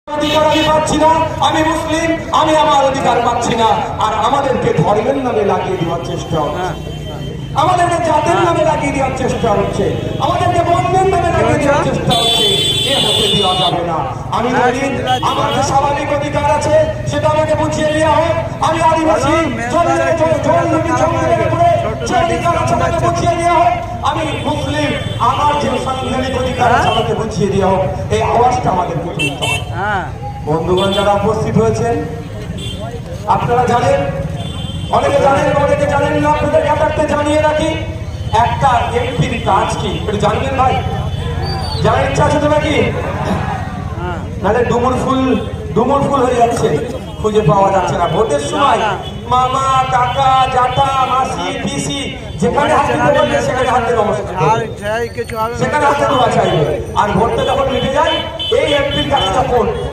অধিকার আমি পাচ্ছি না, আমি মুসলিম, আমি আমার অধিকার পাচ্ছি না, আর আমাদেরকে ধর্মের নামে লাগিয়ে দেওয়ার চেষ্টা হচ্ছে, আমাদেরকে জাতের নামে লাগিয়ে দেওয়ার চেষ্টা হচ্ছে, আমাদেরকে বর্ণের নামে লাগিয়ে দেওয়ার চেষ্টা হচ্ছে। এ হতে দেওয়া যাবে না। আমি বলি আমার যে স্বাভাবিক অধিকার আছে সেটা আমাকে বুঝিয়ে দেওয়া হোক। আমি আদিবাসী, বুঝিয়ে দেওয়া হোক। আমি মুসলিম, আমার যে সাংবিধানিক অধিকার আছে আমাকে বুঝিয়ে দেওয়া হোক। এই আওয়াজটা আমাদের তুলতে হবে। বন্ধুগণ যারা উপস্থিত হয়েছেন, আপনারা জানেন, অনেকে জানেন, অনেকে জানেন না, আপনাদের কাছে জানিয়ে রাখি একটা এমপির কাজ কি একটু জানবেন ভাই? জানার ইচ্ছা আছে তো নাকি? নাহলে ডুমুর ফুল হয়ে যাচ্ছে, খুঁজে পাওয়া যাচ্ছে না ভোটের সময়। মামা, কাকা, জ্যাঠা, মাসি, পিসি যেখানে হাতে দেবে সেখানে হাতে নমস্কার, সেখানে হাতে দোয়া চাইবে। আর ভোটটা যখন মিটে যায় এই এমপির কাছে তখন